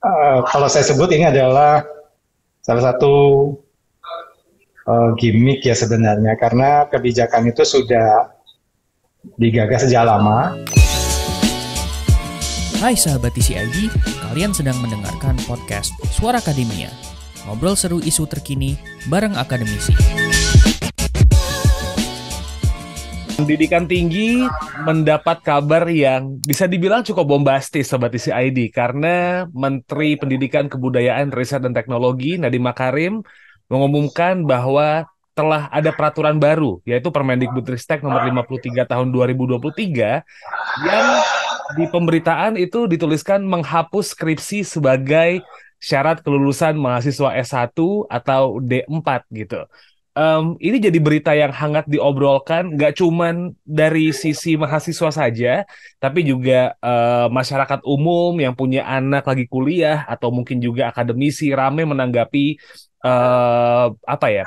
Kalau saya sebut ini adalah salah satu gimmick ya sebenarnya, karena kebijakan itu sudah digagas sejak lama. Hai sahabat TCID, kalian sedang mendengarkan podcast Suara Akademia. Ngobrol seru isu terkini bareng akademisi. Pendidikan tinggi mendapat kabar yang bisa dibilang cukup bombastis Sobat TCID karena Menteri Pendidikan Kebudayaan Riset dan Teknologi Nadiem Makarim mengumumkan bahwa telah ada peraturan baru yaitu Permendikbudristek nomor 53 tahun 2023 yang di pemberitaan itu dituliskan menghapus skripsi sebagai syarat kelulusan mahasiswa S1 atau D4 gitu. Ini jadi berita yang hangat diobrolkan, nggak cuman dari sisi mahasiswa saja, tapi juga masyarakat umum yang punya anak lagi kuliah atau mungkin juga akademisi rame menanggapi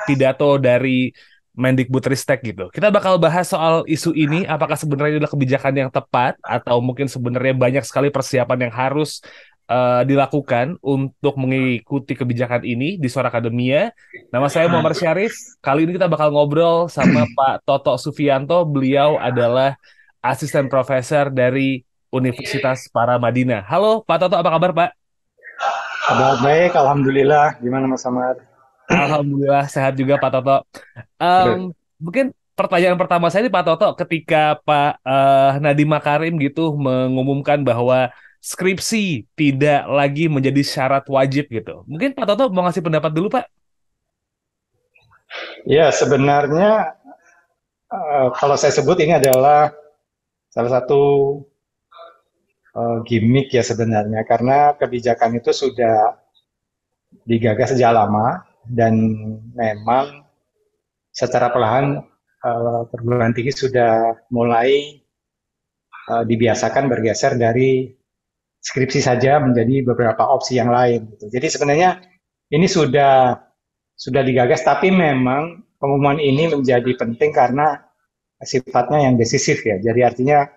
pidato dari Mendikbudristek gitu. Kita bakal bahas soal isu ini, apakah sebenarnya adalah kebijakan yang tepat atau mungkin sebenarnya banyak sekali persiapan yang harus dilakukan untuk mengikuti kebijakan ini di Suara Akademia. Nama saya Muhammad Syarif. Kali ini kita bakal ngobrol sama Pak Toto Sufianto. Beliau adalah asisten profesor dari Universitas Paramadina. Halo Pak Toto, apa kabar Pak? Kabar baik, alhamdulillah. Gimana Mas Ahmad? Alhamdulillah sehat juga Pak Toto. Mungkin pertanyaan pertama saya ini Pak Toto, ketika Pak Nadiem Makarim gitu mengumumkan bahwa skripsi tidak lagi menjadi syarat wajib gitu. Mungkin Pak Toto mau ngasih pendapat dulu Pak? Ya, sebenarnya kalau saya sebut ini adalah salah satu gimmick ya sebenarnya, karena kebijakan itu sudah digagas sejak lama dan memang secara perlahan perguruan tinggi sudah mulai dibiasakan bergeser dari skripsi saja menjadi beberapa opsi yang lain. Gitu. Jadi sebenarnya ini sudah digagas, tapi memang pengumuman ini menjadi penting karena sifatnya yang decisif ya. Jadi artinya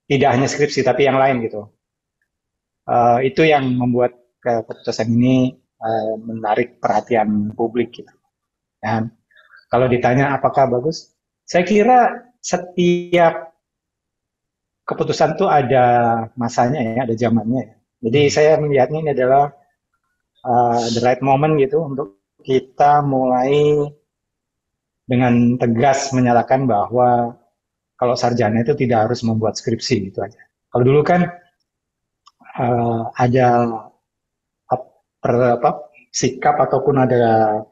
tidak hanya skripsi tapi yang lain gitu. Itu yang membuat keputusan ini menarik perhatian publik gitu. Dan kalau ditanya apakah bagus, saya kira setiap keputusan itu ada masanya ya, ada zamannya ya. Jadi saya melihatnya ini adalah the right moment gitu untuk kita mulai dengan tegas menyatakan bahwa kalau sarjana itu tidak harus membuat skripsi itu aja. Kalau dulu kan ada sikap ataupun ada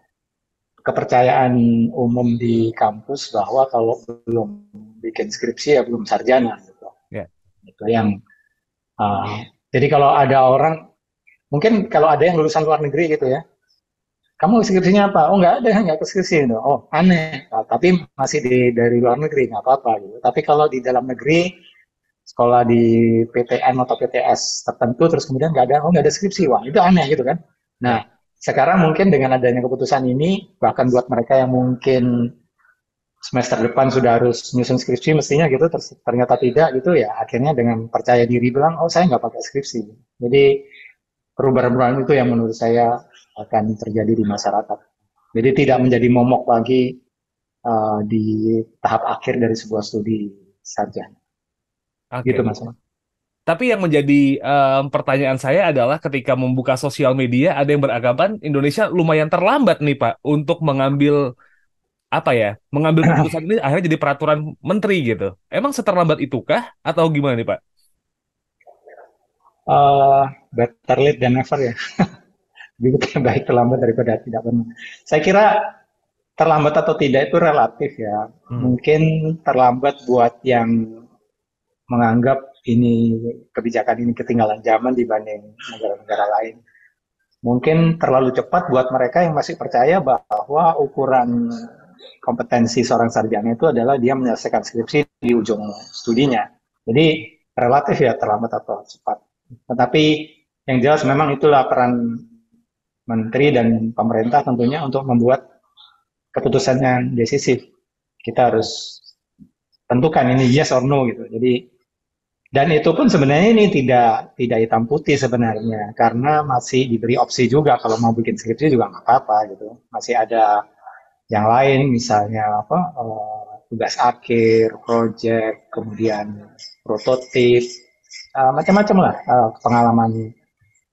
kepercayaan umum di kampus bahwa kalau belum bikin skripsi ya belum sarjana gitu. Ya. Itu yang jadi kalau ada orang mungkin kalau ada yang lulusan luar negeri gitu ya, kamu skripsinya apa? Oh nggak ada, nggak ke skripsi gitu. Oh aneh, tapi masih dari luar negeri nggak apa-apa gitu. Tapi kalau di dalam negeri sekolah di PTN atau PTS tertentu terus kemudian nggak ada, oh nggak ada skripsi, wah itu aneh gitu kan. Nah sekarang mungkin dengan adanya keputusan ini bahkan buat mereka yang mungkin semester depan sudah harus nyusun skripsi mestinya gitu ternyata tidak gitu ya akhirnya dengan percaya diri bilang oh saya nggak pakai skripsi. Jadi perubahan-perubahan itu yang menurut saya akan terjadi di masyarakat. Jadi tidak menjadi momok lagi di tahap akhir dari sebuah studi sarjana. Gitu Oke. Mas. Tapi yang menjadi pertanyaan saya adalah ketika membuka sosial media ada yang beranggapan Indonesia lumayan terlambat nih Pak untuk mengambil mengambil keputusan ini akhirnya jadi peraturan menteri gitu. Emang seterlambat itukah atau gimana nih Pak? Better late than never ya. Lebih baik terlambat daripada tidak pernah. Saya kira terlambat atau tidak itu relatif ya. Mungkin terlambat buat yang menganggap ini kebijakan ini ketinggalan zaman dibanding negara-negara lain. Mungkin terlalu cepat buat mereka yang masih percaya bahwa ukuran kompetensi seorang sarjana itu adalah dia menyelesaikan skripsi di ujung studinya. Jadi relatif ya terlambat atau cepat. Tetapi yang jelas memang itulah peran menteri dan pemerintah tentunya untuk membuat keputusan yang decisif. Kita harus tentukan ini yes or no gitu. Jadi Dan itu pun sebenarnya ini tidak hitam putih sebenarnya, karena masih diberi opsi juga kalau mau bikin skripsi juga nggak apa-apa gitu. Masih ada yang lain, misalnya tugas akhir, project, kemudian prototip, macam-macam lah, pengalaman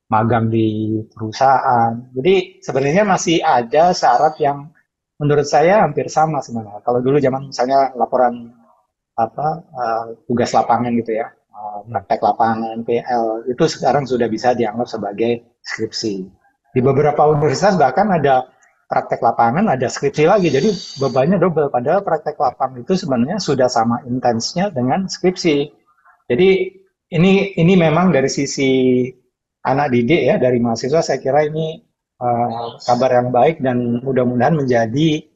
magang di perusahaan. Jadi sebenarnya masih ada syarat yang menurut saya hampir sama sebenarnya. Kalau dulu zaman misalnya laporan tugas lapangan gitu ya, praktek lapangan, PL, itu sekarang sudah bisa dianggap sebagai skripsi. Di beberapa universitas bahkan ada praktek lapangan, ada skripsi lagi, jadi bebannya double. Padahal praktek lapangan itu sebenarnya sudah sama intensnya dengan skripsi. Jadi ini memang dari sisi anak didik ya, dari mahasiswa, saya kira ini kabar yang baik dan mudah-mudahan menjadi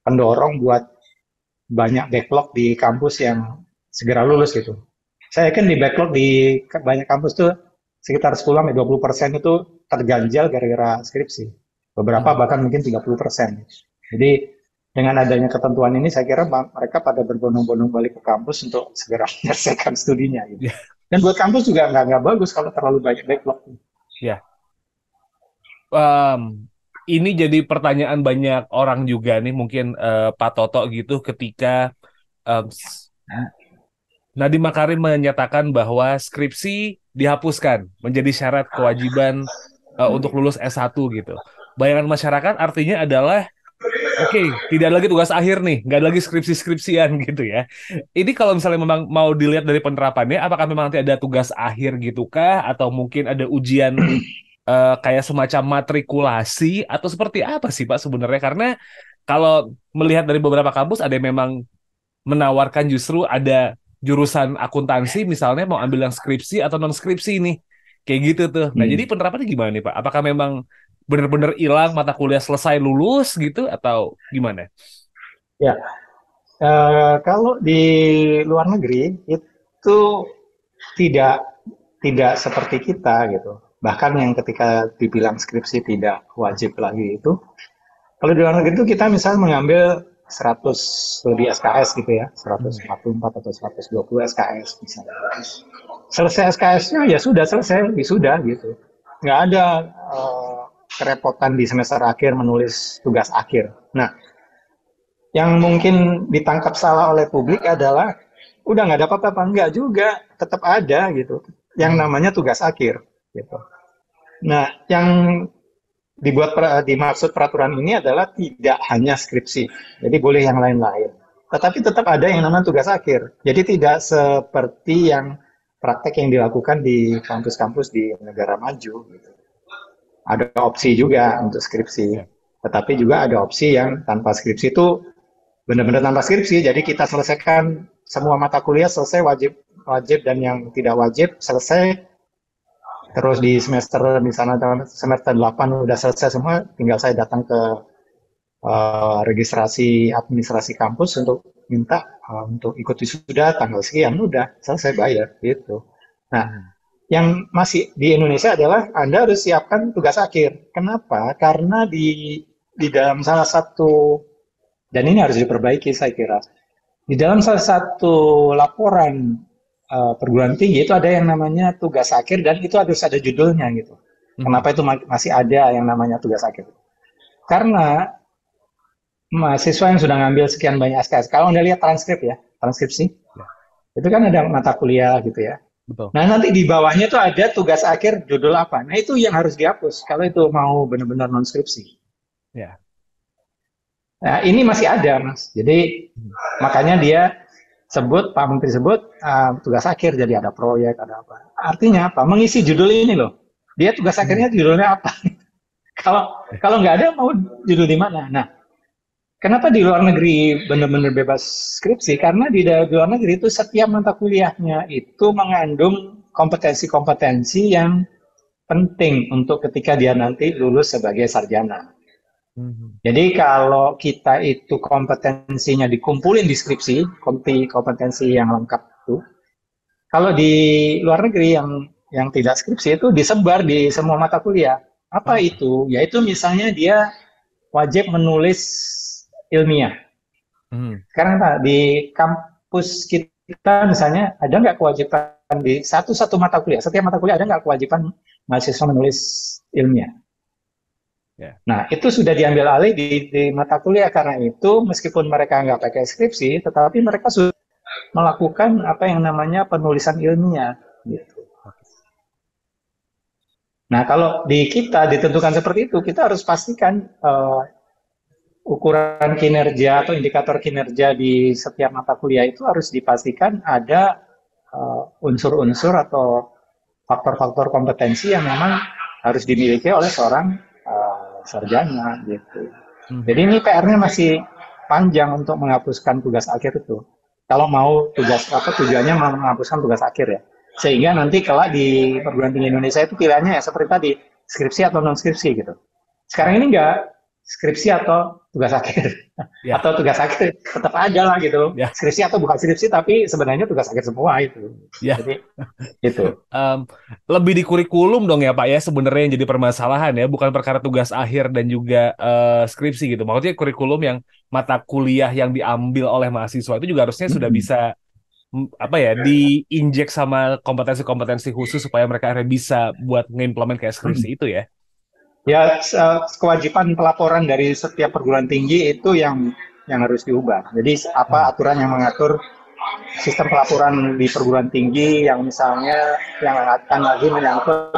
pendorong buat banyak backlog di kampus yang segera lulus gitu. Saya yakin di backlog di banyak kampus tuh sekitar 10-20% itu terganjal gara-gara skripsi. Beberapa bahkan mungkin 30%. Jadi dengan adanya ketentuan ini, saya kira mereka pada berbondong-bondong balik ke kampus untuk segera menyelesaikan studinya. Gitu. Dan buat kampus juga nggak bagus kalau terlalu banyak backlog. Ya. Ini jadi pertanyaan banyak orang juga nih, mungkin Pak Toto gitu, ketika Nadiem Makarim menyatakan bahwa skripsi dihapuskan menjadi syarat kewajiban untuk lulus S1 gitu. Bayangan masyarakat artinya adalah oke, tidak ada lagi tugas akhir nih, nggak ada lagi skripsi-skripsian gitu ya. Ini kalau misalnya memang mau dilihat dari penerapannya, apakah memang nanti ada tugas akhir gitu kah? Atau mungkin ada ujian kayak semacam matrikulasi? Atau seperti apa sih Pak sebenarnya? Karena kalau melihat dari beberapa kampus, ada yang memang menawarkan justru ada jurusan akuntansi misalnya mau ambil yang skripsi atau non-skripsi nih. Kayak gitu tuh. Nah, jadi penerapannya gimana nih Pak? Apakah memang benar-benar hilang mata kuliah selesai lulus gitu atau gimana? Ya, kalau di luar negeri itu tidak seperti kita gitu. Bahkan yang ketika dibilang skripsi tidak wajib lagi itu, kalau di luar negeri itu kita misal mengambil 100 lebih SKS gitu ya, 144 atau 120 SKS misalnya. Selesai SKS-nya ya sudah selesai, wisuda gitu. Nggak ada kerepotan di semester akhir menulis tugas akhir. Nah, yang mungkin ditangkap salah oleh publik adalah udah nggak ada apa-apa, enggak juga, tetap ada gitu. Yang namanya tugas akhir gitu. Nah, yang dimaksud peraturan ini adalah tidak hanya skripsi, jadi boleh yang lain-lain. Tetapi tetap ada yang namanya tugas akhir. Jadi tidak seperti yang praktek yang dilakukan di kampus-kampus di negara maju. Gitu. Ada opsi juga untuk skripsi, tetapi juga ada opsi yang tanpa skripsi itu benar-benar tanpa skripsi. Jadi kita selesaikan semua mata kuliah selesai wajib dan yang tidak wajib selesai. Terus di semester misalnya semester 8 udah selesai semua, tinggal saya datang ke registrasi administrasi kampus untuk minta untuk ikut wisuda tanggal sekian, udah selesai bayar gitu. Nah, yang masih di Indonesia adalah Anda harus siapkan tugas akhir. Kenapa? Karena di dalam salah satu, dan ini harus diperbaiki saya kira, di dalam salah satu laporan perguruan tinggi itu ada yang namanya tugas akhir dan itu harus ada judulnya gitu. Kenapa itu masih ada yang namanya tugas akhir? Karena mahasiswa yang sudah ngambil sekian banyak SKS, kalau Anda lihat transkripsi, itu kan ada mata kuliah gitu ya. Betul. Nah nanti di bawahnya itu ada tugas akhir judul apa. Nah itu yang harus dihapus kalau itu mau benar-benar non skripsi. Ya. Nah ini masih ada Mas. Jadi makanya dia Pak Menteri sebut tugas akhir, jadi ada proyek, ada apa. Artinya apa? Mengisi judul ini loh. Dia tugas akhirnya judulnya apa? Kalau nggak ada mau judul di mana? Nah, kenapa di luar negeri benar-benar bebas skripsi? Karena di luar negeri itu setiap mata kuliahnya itu mengandung kompetensi-kompetensi yang penting untuk ketika dia nanti lulus sebagai sarjana. Jadi kalau kita itu kompetensinya dikumpulin di skripsi, kompetensi yang lengkap itu, kalau di luar negeri yang tidak skripsi itu disebar di semua mata kuliah. Apa itu? Yaitu misalnya dia wajib menulis ilmiah. Sekarang Pak, di kampus kita misalnya ada nggak kewajiban di satu mata kuliah. Setiap mata kuliah ada nggak kewajiban mahasiswa menulis ilmiah. Nah, itu sudah diambil alih di mata kuliah. Karena itu, meskipun mereka nggak pakai skripsi, tetapi mereka sudah melakukan apa yang namanya penulisan ilmiah. Gitu. Nah, kalau di kita ditentukan seperti itu, kita harus pastikan ukuran kinerja atau indikator kinerja di setiap mata kuliah itu harus dipastikan ada unsur-unsur atau faktor-faktor kompetensi yang memang harus dimiliki oleh seorang sarjana gitu. Jadi ini PR-nya masih panjang untuk menghapuskan tugas akhir itu. Kalau mau tujuannya menghapuskan tugas akhir ya. Sehingga nanti kelak di perguruan tinggi Indonesia itu pilihannya ya seperti tadi, skripsi atau non skripsi gitu. Sekarang ini enggak, skripsi atau tugas akhir. Ya. Atau tugas akhir tetap aja lah gitu. Ya. Skripsi atau bukan skripsi tapi sebenarnya tugas akhir semua itu. Ya. Jadi itu. Lebih di kurikulum dong ya Pak ya sebenarnya yang jadi permasalahan ya, bukan perkara tugas akhir dan juga skripsi gitu. Maksudnya kurikulum yang mata kuliah yang diambil oleh mahasiswa itu juga harusnya sudah bisa diinjek sama kompetensi-kompetensi khusus supaya mereka akhirnya bisa buat ngimplement kayak skripsi itu ya. Ya, kewajiban pelaporan dari setiap perguruan tinggi itu yang harus diubah. Jadi apa aturan yang mengatur sistem pelaporan di perguruan tinggi yang misalnya yang akan lagi menyangkut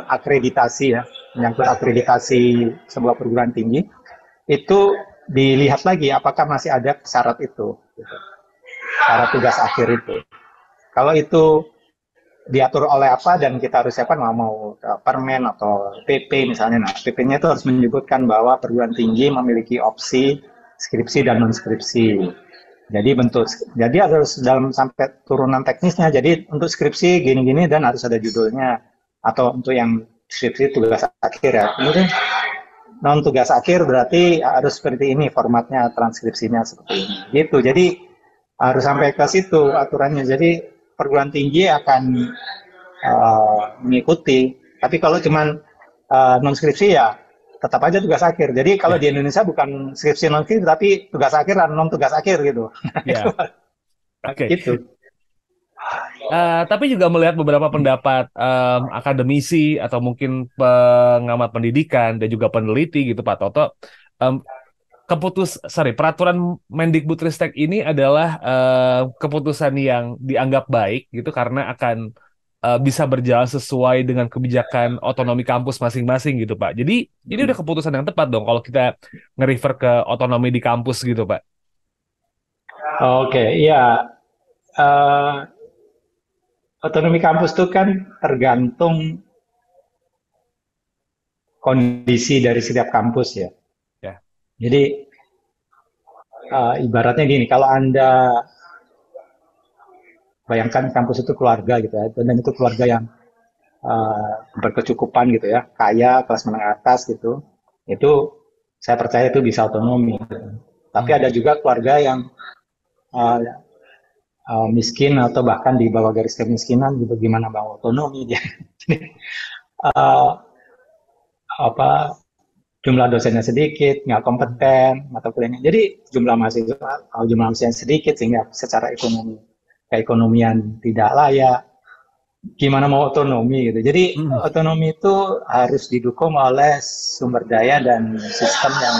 akreditasi ya, menyangkut akreditasi sebuah perguruan tinggi, itu dilihat lagi apakah masih ada syarat itu, gitu. Syarat tugas akhir itu. Kalau itu diatur oleh apa dan kita harus siapkan mau permen atau PP misalnya. Nah, PP-nya itu harus menyebutkan bahwa perguruan tinggi memiliki opsi skripsi dan non skripsi. Jadi harus dalam sampai turunan teknisnya. Jadi untuk skripsi gini-gini dan harus ada judulnya. Atau untuk yang skripsi tugas akhir ya. Kemudian non tugas akhir berarti harus seperti ini formatnya, transkripsinya seperti ini. Gitu. Jadi harus sampai ke situ aturannya. Jadi perguruan tinggi akan mengikuti. Tapi kalau cuman non skripsi ya tetap aja tugas akhir. Jadi kalau di Indonesia bukan skripsi non skripsi tapi tugas akhir dan non tugas akhir gitu. Ya. Oke. Gitu. Tapi juga melihat beberapa pendapat akademisi atau mungkin pengamat pendidikan dan juga peneliti gitu Pak Toto. Peraturan Mendikbudristek ini adalah keputusan yang dianggap baik gitu karena akan bisa berjalan sesuai dengan kebijakan otonomi kampus masing-masing gitu Pak. Jadi ini udah keputusan yang tepat dong kalau kita nge-refer ke otonomi di kampus gitu Pak. Oke, iya. Otonomi kampus itu kan tergantung kondisi dari setiap kampus ya. Jadi ibaratnya gini, kalau Anda bayangkan kampus itu keluarga gitu ya, dan itu keluarga yang berkecukupan gitu ya, kaya, kelas menengah atas gitu, itu saya percaya itu bisa otonomi. Gitu. Tapi ada juga keluarga yang miskin atau bahkan di bawah garis kemiskinan gitu, gimana mau otonomi dia. Jumlah dosennya sedikit, nggak kompeten, mata kuliahnya. Jadi jumlah mahasiswa sedikit sehingga secara keekonomian tidak layak. Gimana mau otonomi gitu. Jadi otonomi itu harus didukung oleh sumber daya dan sistem yang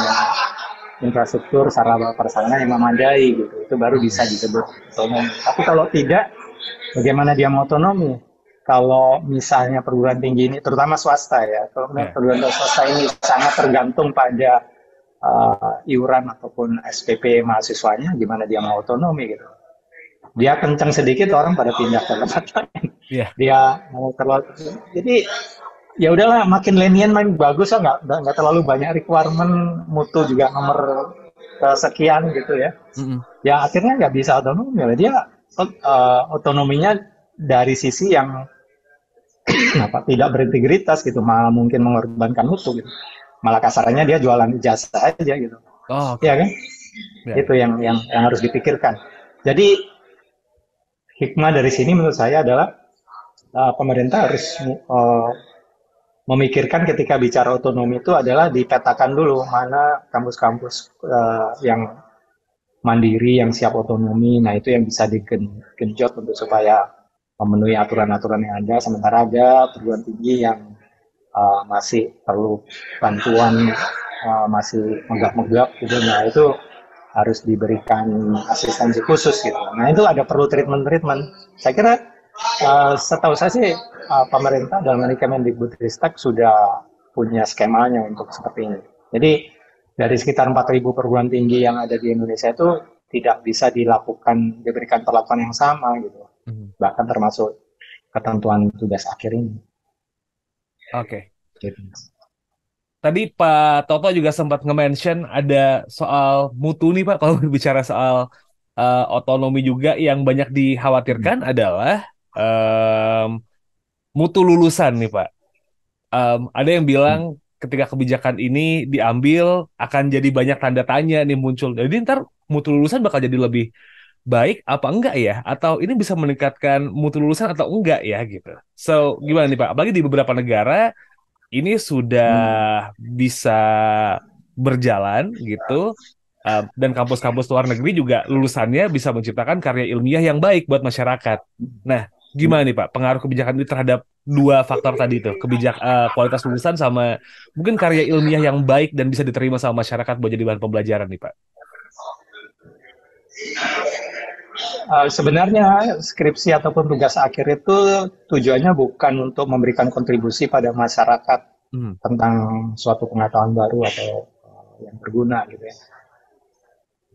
infrastruktur sarana prasarana yang memadai gitu. Itu baru bisa disebut otonomi. Tapi kalau tidak, bagaimana dia mau otonomi? Kalau misalnya perguruan tinggi ini, terutama swasta ya, kalau perguruan swasta ini sangat tergantung pada iuran ataupun SPP mahasiswanya, gimana dia mau otonomi gitu. Dia kencang sedikit, orang pada pindah ke tempat lain. Dia mau terlalu, jadi ya udahlah, makin lenient makin bagus lah, nggak terlalu banyak requirement, mutu juga nomor sekian gitu ya. Ya akhirnya nggak bisa otonomi, dia otonominya dari sisi yang tidak berintegritas gitu, malah mungkin mengorbankan mutu gitu. Malah kasarnya dia jualan ijazah aja gitu. Ya kan? Itu yang harus dipikirkan. Jadi hikmah dari sini menurut saya adalah pemerintah harus memikirkan ketika bicara otonomi itu adalah dipetakan dulu mana kampus-kampus yang mandiri yang siap otonomi. Nah itu yang bisa digenjot untuk supaya memenuhi aturan-aturan yang ada, sementara ada perguruan tinggi yang masih perlu bantuan, masih megap-megap gitu. Nah itu harus diberikan asistensi khusus gitu. Nah itu ada perlu treatment. Saya kira setahu saya sih pemerintah dalam hal ini Kemendikbudristek sudah punya skemanya untuk seperti ini. Jadi dari sekitar 4.000 perguruan tinggi yang ada di Indonesia itu tidak bisa diberikan perlakuan yang sama gitu. Bahkan termasuk ketentuan tugas akhir ini. Oke. Gitu. Tadi Pak Toto juga sempat nge-mention ada soal mutu nih Pak, kalau berbicara soal otonomi juga yang banyak dikhawatirkan adalah mutu lulusan nih Pak. Ada yang bilang ketika kebijakan ini diambil akan jadi banyak tanda tanya nih muncul. Jadi ntar mutu lulusan bakal jadi lebih baik apa enggak ya? Atau ini bisa meningkatkan mutu lulusan atau enggak ya gitu. So, gimana nih Pak? Apalagi di beberapa negara ini sudah bisa berjalan gitu. Dan kampus-kampus luar negeri juga lulusannya bisa menciptakan karya ilmiah yang baik buat masyarakat. Nah, gimana nih Pak pengaruh kebijakan ini terhadap dua faktor tadi itu, kualitas lulusan sama mungkin karya ilmiah yang baik dan bisa diterima sama masyarakat buat jadi bahan pembelajaran nih Pak? Sebenarnya skripsi ataupun tugas akhir itu tujuannya bukan untuk memberikan kontribusi pada masyarakat tentang suatu pengetahuan baru atau yang berguna gitu ya.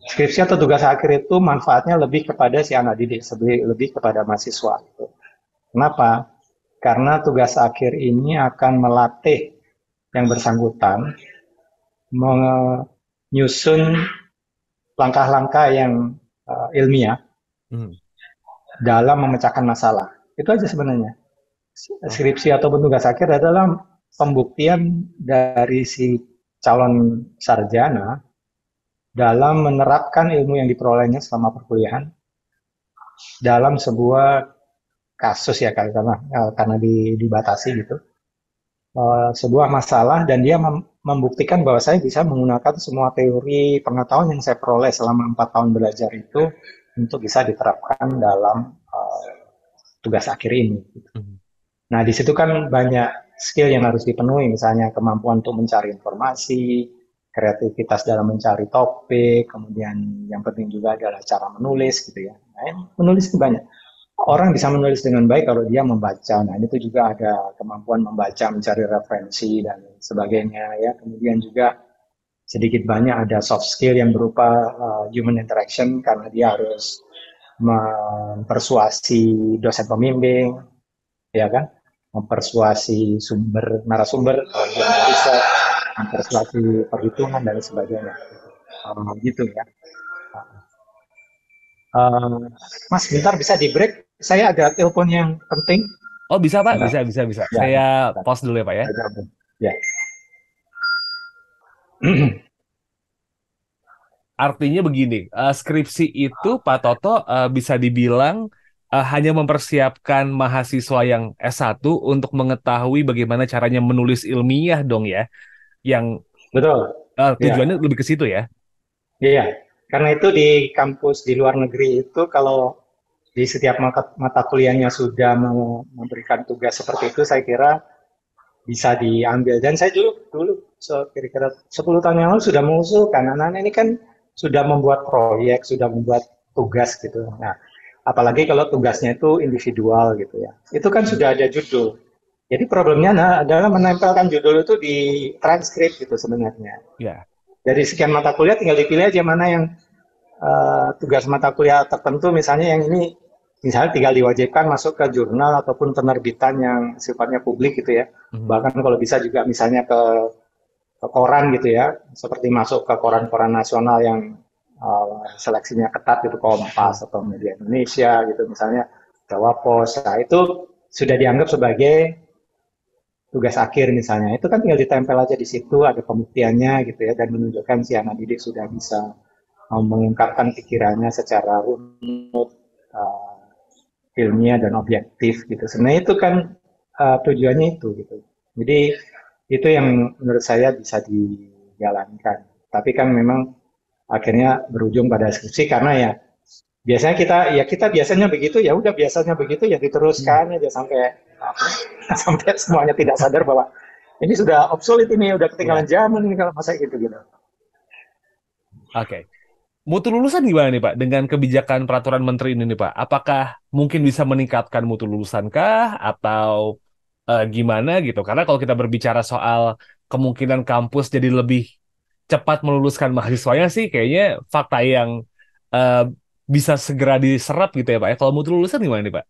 Skripsi atau tugas akhir itu manfaatnya lebih kepada si anak didik, lebih kepada mahasiswa. Gitu. Kenapa? Karena tugas akhir ini akan melatih yang bersangkutan menyusun langkah-langkah yang ilmiah dalam memecahkan masalah. Itu aja sebenarnya. Skripsi ataupun tugas akhir adalah pembuktian dari si calon sarjana dalam menerapkan ilmu yang diperolehnya selama perkuliahan dalam sebuah kasus ya karena dibatasi gitu sebuah masalah, dan dia membuktikan bahwa saya bisa menggunakan semua teori pengetahuan yang saya peroleh selama 4 tahun belajar itu untuk bisa diterapkan dalam tugas akhir ini. Nah di situ kan banyak skill yang harus dipenuhi, misalnya kemampuan untuk mencari informasi, kreativitas dalam mencari topik, kemudian yang penting juga adalah cara menulis gitu ya. Nah, menulis itu banyak. Orang bisa menulis dengan baik kalau dia membaca. Nah, itu juga ada kemampuan membaca, mencari referensi dan sebagainya ya. Kemudian juga sedikit banyak ada soft skill yang berupa human interaction, karena dia harus mempersuasi dosen pembimbing, ya kan? Mempersuasi narasumber, dia riset, mempersuasi perhitungan dan sebagainya. Gitu ya. Mas, bentar bisa di break? Saya ada telepon yang penting. Oh bisa Pak, bisa. Ya, saya pause dulu ya Pak ya. Ya. Artinya begini, skripsi itu Pak Toto bisa dibilang hanya mempersiapkan mahasiswa yang S1 untuk mengetahui bagaimana caranya menulis ilmiah dong ya. Yang betul. Tujuannya lebih ke situ ya. Iya. Karena itu di kampus di luar negeri itu kalau di setiap mata kuliahnya sudah memberikan tugas seperti itu, saya kira bisa diambil. Dan saya dulu kira-kira 10 tahun yang lalu sudah mengusulkan anak-anak ini kan sudah membuat proyek, sudah membuat tugas gitu. Nah, apalagi kalau tugasnya itu individual gitu ya. Itu kan sudah ada judul. Jadi problemnya adalah menempelkan judul itu di transkrip gitu sebenarnya. Yeah. Dari sekian mata kuliah tinggal dipilih aja mana yang tugas mata kuliah tertentu, misalnya yang ini misalnya tinggal diwajibkan masuk ke jurnal ataupun penerbitan yang sifatnya publik gitu ya. Bahkan kalau bisa juga misalnya ke koran gitu ya, seperti masuk ke koran-koran nasional yang seleksinya ketat gitu, Kompas atau Media Indonesia gitu misalnya, Jawa Pos. Nah itu sudah dianggap sebagai tugas akhir misalnya. Itu kan tinggal ditempel aja di situ, ada pembuktiannya gitu ya, dan menunjukkan si anak didik sudah bisa mengungkapkan pikirannya secara runut, ilmiah dan objektif gitu. Sebenarnya itu kan tujuannya itu gitu. Jadi itu yang menurut saya bisa dijalankan. Tapi kan memang akhirnya berujung pada skripsi karena ya biasanya kita biasanya begitu, ya udah biasanya begitu ya diteruskan aja sampai sampai semuanya tidak sadar bahwa ini sudah obsolete, ini udah ketinggalan Ya, zaman ini kalau masa gitu gitu. oke. Mutu lulusan gimana nih Pak dengan kebijakan peraturan menteri ini nih Pak? Apakah mungkin bisa meningkatkan mutu lulusan kah atau gimana gitu? Karena kalau kita berbicara soal kemungkinan kampus jadi lebih cepat meluluskan mahasiswanya sih kayaknya fakta yang eh, bisa segera diserap gitu ya Pak ya. Kalau mutu lulusan gimana nih Pak?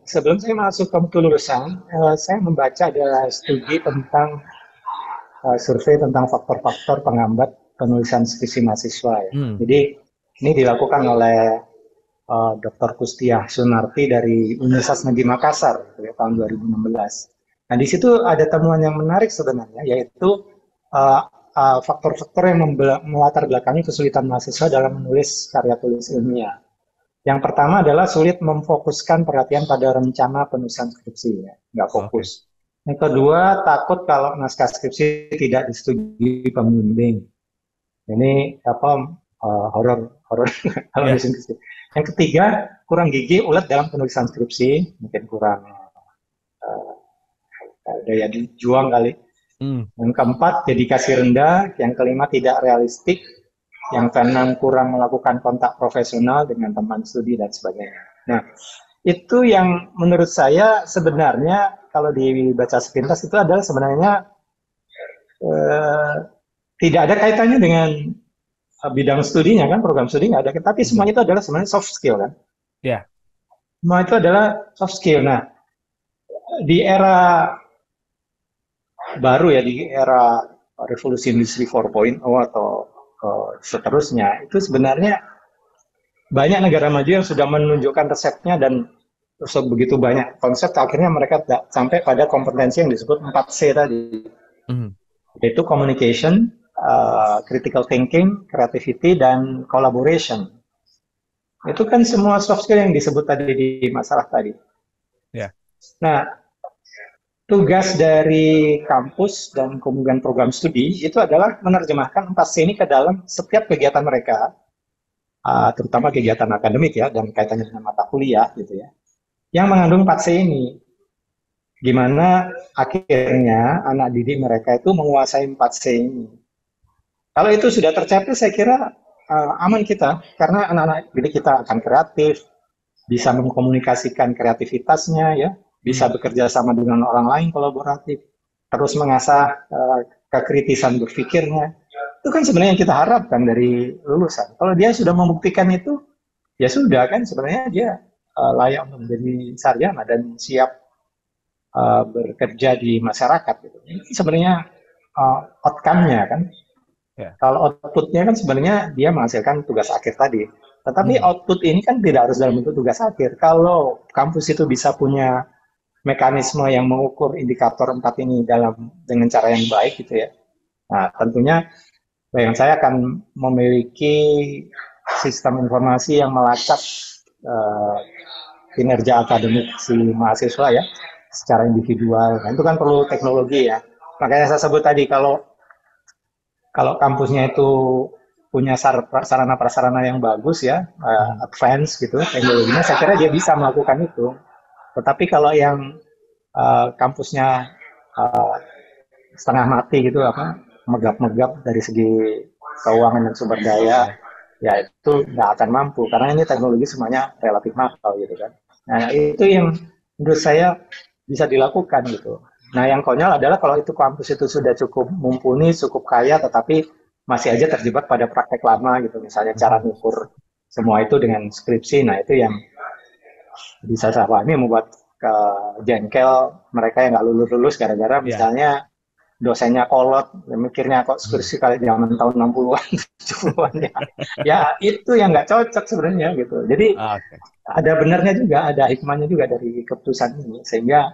Sebelum saya masuk ke kelulusan, saya membaca adalah studi tentang survei tentang faktor-faktor penghambat penulisan skripsi mahasiswa ya. Hmm, Jadi ini dilakukan oleh Dr. Kustiah Sunarti dari Universitas Negeri Makassar gitu ya, tahun 2016. Nah, di situ ada temuan yang menarik sebenarnya, yaitu faktor-faktor yang melatar belakangi kesulitan mahasiswa dalam menulis karya tulis ilmiah. Yang pertama adalah sulit memfokuskan perhatian pada rencana penulisan skripsi, ya, nggak oke. fokus. Yang kedua, takut kalau naskah skripsi tidak disetujui pembimbing. Ini apa horor horor kalau Ya. nulisan skripsi. Yang ketiga, kurang gigih ulet dalam penulisan skripsi, mungkin kurang daya juang kali. Hmm, Yang keempat, dedikasi rendah. Yang kelima, tidak realistik. Yang keenam, kurang melakukan kontak profesional dengan teman studi dan sebagainya. Nah, itu yang menurut saya sebenarnya kalau dibaca sepintas itu adalah sebenarnya eh, tidak ada kaitannya dengan bidang studinya kan, program studi nggak ada. Tapi betul. semuanya itu adalah sebenarnya soft skill kan. Ya. Semua itu adalah soft skill. Nah, di era baru ya, di era revolusi industri 4.0 atau seterusnya, itu sebenarnya banyak negara maju yang sudah menunjukkan resepnya dan begitu banyak konsep, akhirnya mereka sampai pada kompetensi yang disebut 4C tadi, Hmm, yaitu communication, critical thinking, creativity, dan collaboration. Itu kan semua soft skill yang disebut tadi di masalah tadi. ya. Nah, tugas dari kampus dan kemudian program studi itu adalah menerjemahkan 4C ini ke dalam setiap kegiatan mereka, terutama kegiatan akademik ya, dan kaitannya dengan mata kuliah gitu ya, yang mengandung 4C ini. Gimana akhirnya anak didik mereka itu menguasai 4C ini. Kalau itu sudah tercapai, saya kira aman kita, karena anak-anak didik kita akan kreatif, bisa mengkomunikasikan kreativitasnya ya, bisa Hmm, bekerja sama dengan orang lain kolaboratif, terus mengasah kekritisan berpikirnya. Itu kan sebenarnya yang kita harapkan dari lulusan. Kalau dia sudah membuktikan itu, ya sudah kan sebenarnya dia layak untuk menjadi sarjana dan siap bekerja di masyarakat gitu. Ini sebenarnya outcome-nya kan. ya. Kalau output-nya kan sebenarnya dia menghasilkan tugas akhir tadi. Tetapi Hmm, output ini kan tidak harus dalam bentuk tugas akhir. Kalau kampus itu bisa punya mekanisme yang mengukur indikator 4 ini dengan cara yang baik gitu ya. Nah, tentunya bayangan saya akan memiliki sistem informasi yang melacak uh, kinerja akademik si mahasiswa ya secara individual. Nah, itu kan perlu teknologi ya. Makanya saya sebut tadi kalau kalau kampusnya itu punya sarana prasarana yang bagus ya, hmm. advance gitu teknologinya, saya kira dia bisa melakukan itu. Tetapi kalau yang kampusnya uh, setengah mati gitu, apa megap-megap dari segi keuangan dan sumber daya, Ya. ya itu nggak akan mampu karena ini teknologi semuanya relatif mahal gitu kan. Nah itu yang menurut saya bisa dilakukan gitu. Nah yang konyol adalah kalau itu kampus itu sudah cukup mumpuni, cukup kaya, tetapi masih aja terjebak pada praktek lama gitu. Misalnya cara Hmm, mengukur semua itu dengan skripsi. Nah itu yang bisa saya pahami membuat ke jengkel mereka yang nggak lulus-lulus gara-gara ya. misalnya dosennya kolot, ya mikirnya kok Hmm. skripsi kali zaman tahun 60-an, 70-an ya. Ya itu yang nggak cocok sebenarnya gitu. Jadi Oke. ada benarnya juga, ada hikmahnya juga dari keputusan ini sehingga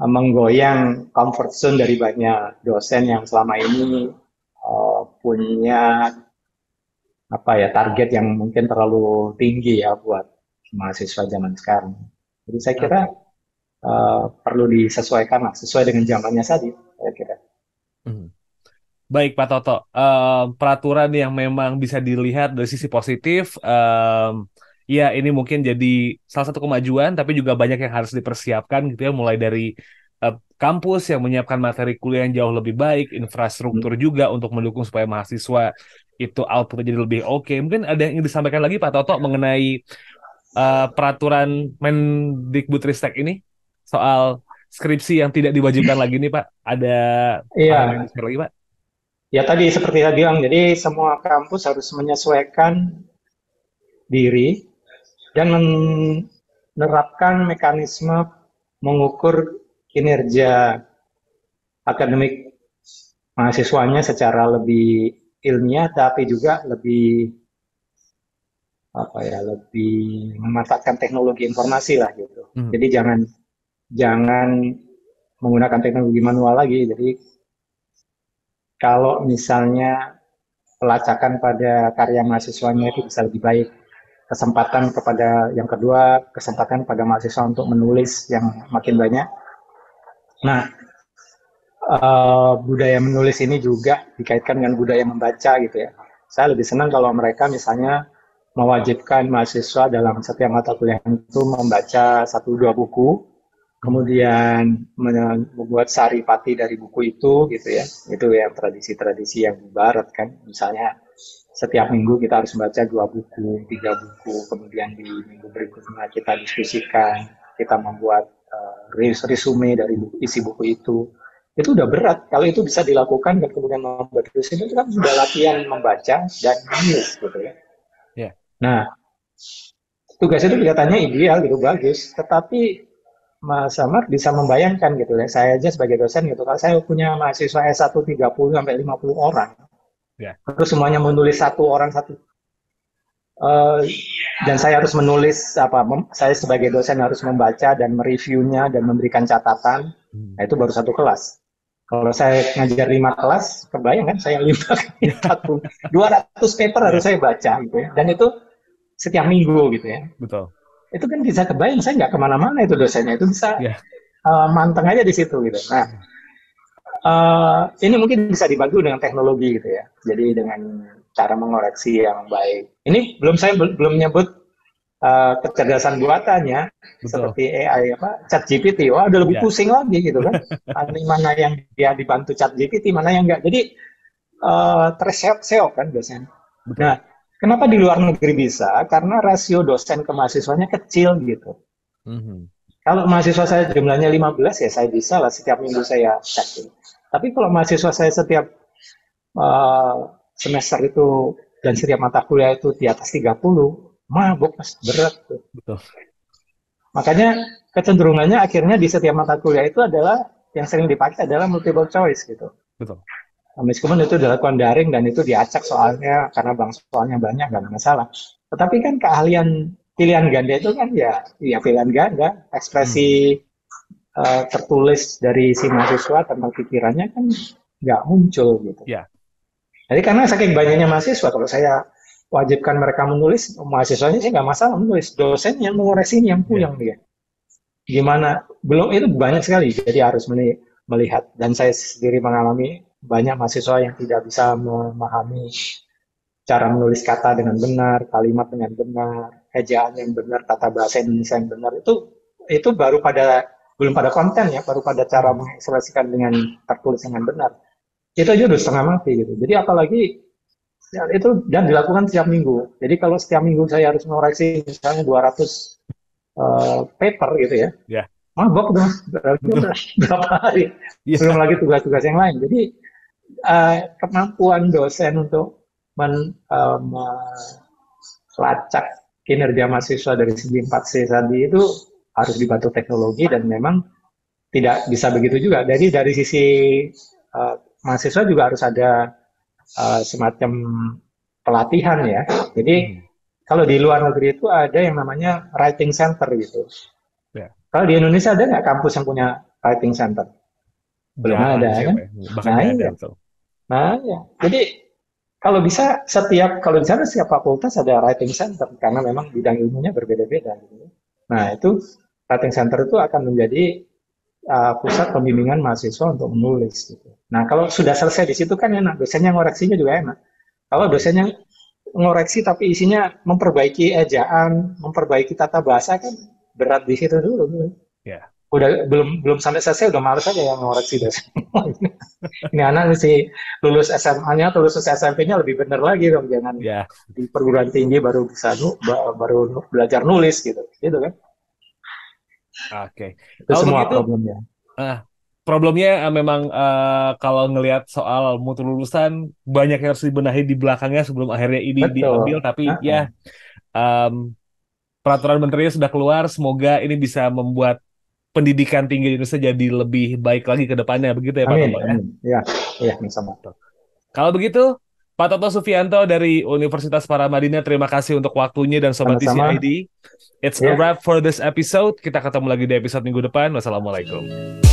menggoyang comfort zone dari banyak dosen yang selama ini punya apa ya target yang mungkin terlalu tinggi ya buat mahasiswa zaman sekarang. Jadi saya kira Oke. perlu disesuaikan lah, sesuai dengan zamannya tadi. Saya kira. Hmm. Baik Pak Toto, peraturan yang memang bisa dilihat dari sisi positif, ya ini mungkin jadi salah satu kemajuan, tapi juga banyak yang harus dipersiapkan gitu ya, mulai dari kampus yang menyiapkan materi kuliah yang jauh lebih baik, infrastruktur juga untuk mendukung supaya mahasiswa itu outputnya jadi lebih oke. Mungkin ada yang ingin disampaikan lagi Pak Toto mengenai peraturan Mendikbudristek ini soal skripsi yang tidak diwajibkan lagi nih Pak. Ada hal yang ingin Iya, di-share lagi Pak? ya tadi seperti saya bilang, jadi semua kampus harus menyesuaikan diri dan menerapkan mekanisme mengukur kinerja akademik mahasiswanya secara lebih ilmiah, tapi juga lebih apa ya, lebih memanfaatkan teknologi informasi lah gitu. Hmm. Jadi jangan jangan menggunakan teknologi manual lagi. Jadi kalau misalnya pelacakan pada karya mahasiswanya itu bisa lebih baik, kesempatan kepada yang kedua, kesempatan pada mahasiswa untuk menulis yang makin banyak. Nah, budaya menulis ini juga dikaitkan dengan budaya membaca gitu ya. Saya lebih senang kalau mereka misalnya mewajibkan mahasiswa dalam setiap mata kuliah itu membaca 1-2 buku, kemudian membuat saripati dari buku itu gitu ya. Itu ya tradisi-tradisi yang barat kan. Misalnya setiap minggu kita harus membaca 2 buku, 3 buku, kemudian di minggu berikutnya kita diskusikan, kita membuat resume dari isi buku itu udah berat. Kalau itu bisa dilakukan dan kemudian membuat resume itu kan sudah latihan membaca dan menulis gitu ya. Ya. Nah, tugas itu kelihatannya ideal gitu, bagus. Tetapi Mas Samad bisa membayangkan gitu ya, saya aja sebagai dosen gitu, kalau saya punya mahasiswa S1 30 sampai 50 orang, Ya. terus semuanya menulis satu orang satu, dan saya harus menulis saya sebagai dosen harus membaca dan mereviewnya dan memberikan catatan, nah itu baru satu kelas. Kalau saya ngajar 5 kelas, kebayang kan saya 200 paper harus saya baca gitu ya, dan itu setiap minggu gitu ya. Betul. Itu kan bisa kebayang, saya nggak kemana-mana itu dosennya, itu bisa Ya. manteng aja di situ gitu. Nah, ini mungkin bisa dibantu dengan teknologi gitu ya. Jadi dengan cara mengoreksi yang baik. Ini saya belum nyebut kecerdasan buatannya, Betul. seperti AI ChatGPT. Wah, udah lebih Ya. pusing lagi gitu kan. Mana yang dia dibantu ChatGPT, mana yang enggak. Jadi terseok-seok kan dosen. Betul. Nah, kenapa di luar negeri bisa? Karena rasio dosen ke mahasiswanya kecil gitu. Kalau mahasiswa saya jumlahnya 15 ya saya bisa lah setiap minggu saya cek. Tapi kalau mahasiswa saya setiap semester itu dan setiap mata kuliah itu di atas 30, mabuk mas, berat tuh. Betul. Makanya kecenderungannya akhirnya di setiap mata kuliah itu adalah yang sering dipakai adalah multiple choice gitu. Betul. Meskipun itu dilakukan daring dan itu diacak soalnya karena soalnya banyak, nggak ada masalah. Tetapi kan keahlian pilihan ganda itu kan ya pilihan ganda, ekspresi tertulis dari si mahasiswa tentang pikirannya kan nggak muncul gitu. Ya. Jadi karena saking banyaknya mahasiswa, kalau saya wajibkan mereka menulis, mahasiswanya sih nggak masalah menulis, dosen yang mengoreksinya yang puyeng dia. Gimana? Belum, itu banyak sekali, jadi harus melihat. Dan saya sendiri mengalami banyak mahasiswa yang tidak bisa memahami cara menulis kata dengan benar, kalimat dengan benar, ejaan yang benar, tata bahasa Indonesia yang benar. Itu belum pada konten ya, baru pada cara mengekspresikan dengan tertulis dengan benar. Itu aja udah setengah mati gitu. Jadi apalagi ya, itu dan dilakukan setiap minggu. Jadi kalau setiap minggu saya harus mengoreksi misalnya 200 paper gitu ya. Ya. Mabok dong berapa hari. Ya. Belum lagi tugas-tugas yang lain. Jadi kemampuan dosen untuk melacak kinerja mahasiswa dari segi 4C tadi itu harus dibantu teknologi dan memang tidak bisa begitu juga. Jadi dari sisi mahasiswa juga harus ada semacam pelatihan ya. Jadi kalau di luar negeri itu ada yang namanya writing center gitu. Ya. Kalau di Indonesia ada nggak kampus yang punya writing center? Belum ada kan? Nah, ya. Jadi kalau bisa kalau di sana setiap fakultas ada writing center karena memang bidang ilmunya berbeda-beda. Gitu. Nah itu writing center itu akan menjadi pusat pembimbingan mahasiswa untuk menulis gitu. Nah, kalau sudah selesai di situ kan enak, dosennya ngoreksinya juga enak. Kalau dosennya ngoreksi tapi isinya memperbaiki ejaan, memperbaiki tata bahasa kan berat di situ dulu. Gitu. Ya. Udah belum sampai selesai udah males aja yang ngoreksi dosen. Ini anak sih lulus SMA-nya, lulus SMP-nya lebih bener lagi dong, jangan di perguruan tinggi baru bisa baru belajar nulis gitu kan. Oke. Itu Kalau semua begitu, problemnya. problemnya memang kalau ngelihat soal mutu lulusan banyak yang harus dibenahi di belakangnya sebelum akhirnya ini diambil. Betul. Tapi peraturan menterinya sudah keluar. Semoga ini bisa membuat pendidikan tinggi di Indonesia jadi lebih baik lagi ke depannya. Begitu ya Pak Amin, Toto ya? amin. Ya, sama. Kalau begitu, Pak Toto Sufianto dari Universitas Paramadina, terima kasih untuk waktunya dan Sobat Sama-sama. TCID. It's a wrap for this episode. Kita ketemu lagi di episode minggu depan. Wassalamualaikum.